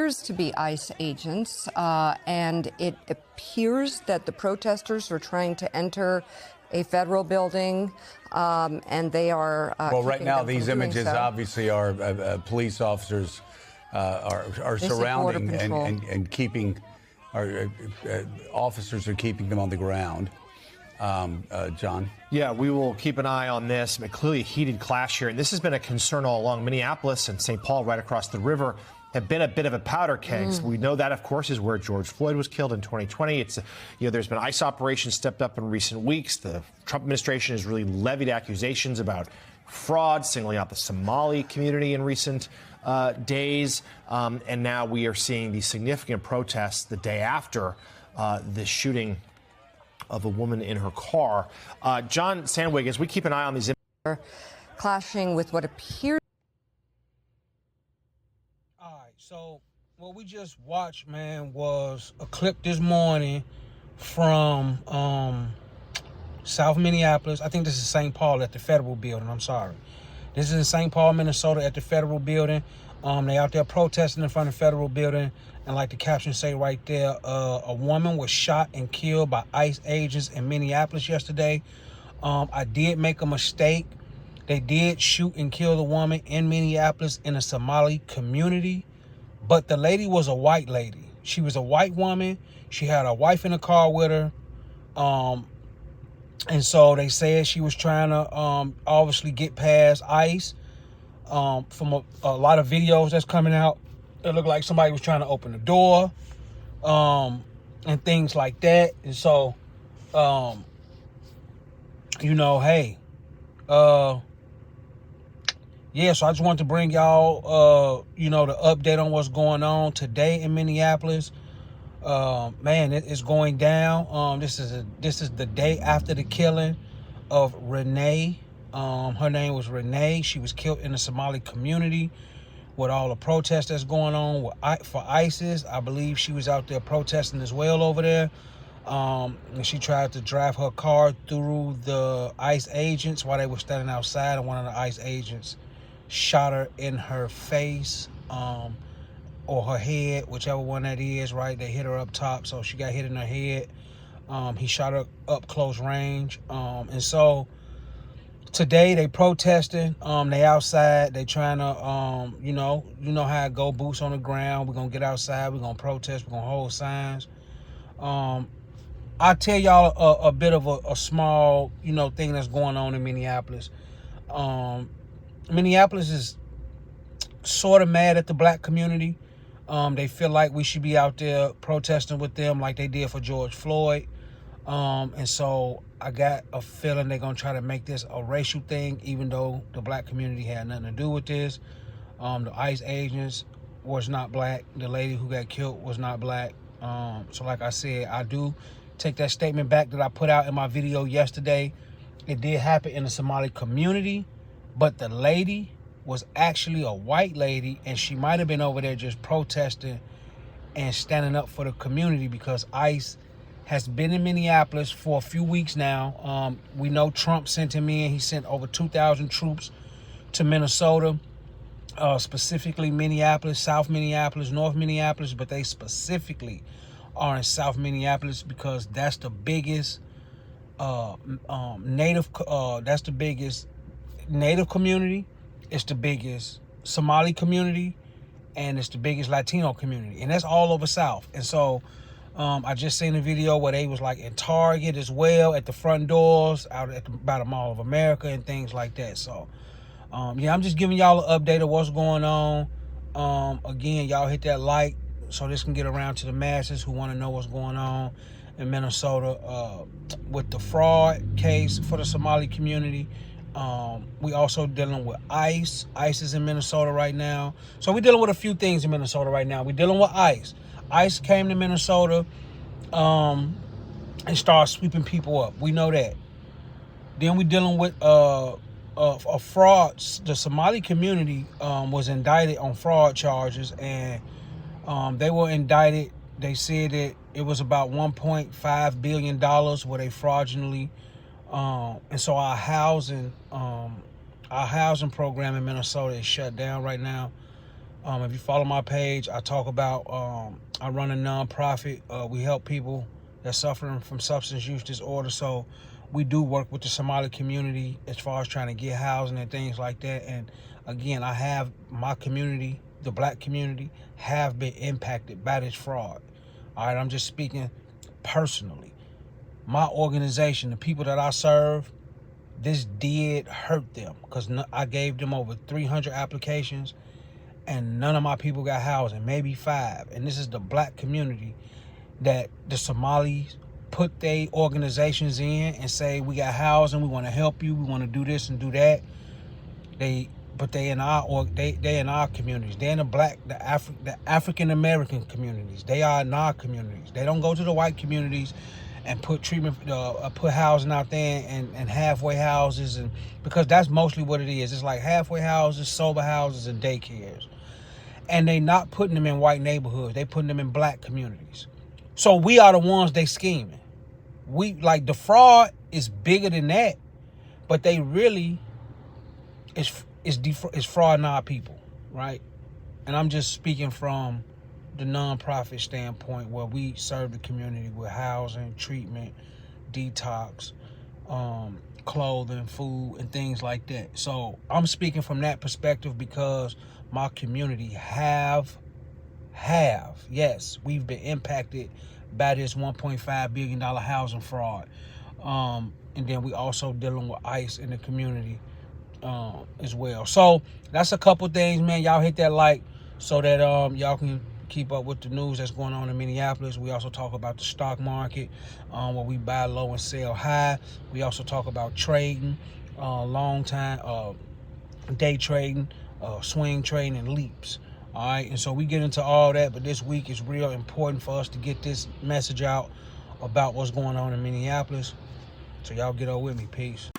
appears to be ICE agents, and it appears that the protesters are trying to enter a federal building, and they are. Well, right now, these images obviously are police officers are surrounding and keeping. Officers are keeping them on the ground. John? Yeah, we will keep an eye on this. But clearly a heated clash here. And this has been a concern all along. Minneapolis and St. Paul, right across the river, have been a bit of a powder keg. So we know that, of course, is where George Floyd was killed in 2020. It's, there's been ICE operations stepped up in recent weeks. The Trump administration has really levied accusations about fraud, singling out the Somali community in recent days. And now we are seeing these significant protests the day after the shooting of a woman in her car. John Sandwig, as we keep an eye on these clashing with what appears. All right, so what we just watched, man, was a clip this morning from South Minneapolis. I think this is St. Paul at the Federal Building. I'm sorry. This is in St. Paul, Minnesota at the Federal Building. They out there protesting in front of the Federal Building. And like the caption say right there, a woman was shot and killed by ICE agents in Minneapolis yesterday. I did make a mistake. They did shoot and kill the woman in Minneapolis in a Somali community. But the lady was a white lady. She was a white woman. She had a wife in the car with her. And so they said she was trying to obviously get past ICE. From a lot of videos that's coming out, it looked like somebody was trying to open the door, and things like that. And so, hey, yeah, so I just wanted to bring y'all, the update on what's going on today in Minneapolis. Man, it's going down. This is the day after the killing of Renee. Her name was Renee. She was killed in the Somali community with all the protests that's going on for ISIS. I believe she was out there protesting as well over there. And she tried to drive her car through the ICE agents while they were standing outside, and one of the ICE agents shot her in her face, or her head, whichever one that is, right? They hit her up top, so she got hit in her head. He shot her up close range. And so today they protesting, they outside, they trying to, you know how it go, boots on the ground. We're gonna get outside, we're gonna protest, we're gonna hold signs. I'll tell y'all a bit of a small, thing that's going on in Minneapolis. Minneapolis is sort of mad at the black community. They feel like we should be out there protesting with them like they did for George Floyd. And so I got a feeling they're going to try to make this a racial thing, even though the black community had nothing to do with this. The ICE agents was not black. The lady who got killed was not black. So like I said, I do take that statement back that I put out in my video yesterday. It did happen in the Somali community, but the lady was actually a white lady, and she might have been over there just protesting and standing up for the community, because ICE has been in Minneapolis for a few weeks now. We know Trump sent him in. He sent over 2,000 troops to Minnesota, specifically Minneapolis, South Minneapolis, North Minneapolis, but they specifically are in South Minneapolis because that's the biggest Native community. It's the biggest Somali community, and it's the biggest Latino community, and that's all over South. And so I just seen a video where they was like in Target as well, at the front doors, out at by the Mall of America and things like that. So yeah, I'm just giving y'all an update of what's going on. Again, y'all hit that like so this can get around to the masses who want to know what's going on in Minnesota with the fraud case for the Somali community. We also dealing with ICE. ICE is in Minnesota right now. So we're dealing with a few things in Minnesota right now. We're dealing with ICE. ICE came to Minnesota and started sweeping people up. We know that. Then we're dealing with a fraud. The Somali community was indicted on fraud charges, and they were indicted. They said that it was about $1.5 billion where they fraudulently. And so our housing program in Minnesota is shut down right now. If you follow my page, I talk about, I run a nonprofit. We help people that's suffering from substance use disorder. So we do work with the Somali community as far as trying to get housing and things like that. And again, I have my community, the black community, have been impacted by this fraud. All right, I'm just speaking personally. My organization, the people that I serve, this did hurt them because I gave them over 300 applications and none of my people got housing, maybe 5. And this is the black community that the Somalis put their organizations in and say, we got housing, we want to help you, we want to do this and do that. But they in our communities. They're in the African American communities. They are in our communities. They don't go to the white communities and put put housing out there and halfway houses, and because that's mostly what it is. It's like halfway houses, sober houses, and daycares. And they not putting them in white neighborhoods. They putting them in black communities. So we are the ones they scheming. We like the fraud is bigger than that, but they really is frauding our people, right? And I'm just speaking from the nonprofit standpoint where we serve the community with housing, treatment, detox, clothing, food, and things like that. So I'm speaking from that perspective because my community yes, we've been impacted by this $1.5 billion housing fraud. And then we also dealing with ICE in the community as well. So that's a couple things, man. Y'all hit that like so that y'all can keep up with the news that's going on in Minneapolis. We also talk about the stock market, where we buy low and sell high. We also talk about trading, long time, day trading, swing trading, and leaps. All right, and so we get into all that, but this week is real important for us to get this message out about what's going on in Minneapolis. So y'all get on with me. Peace.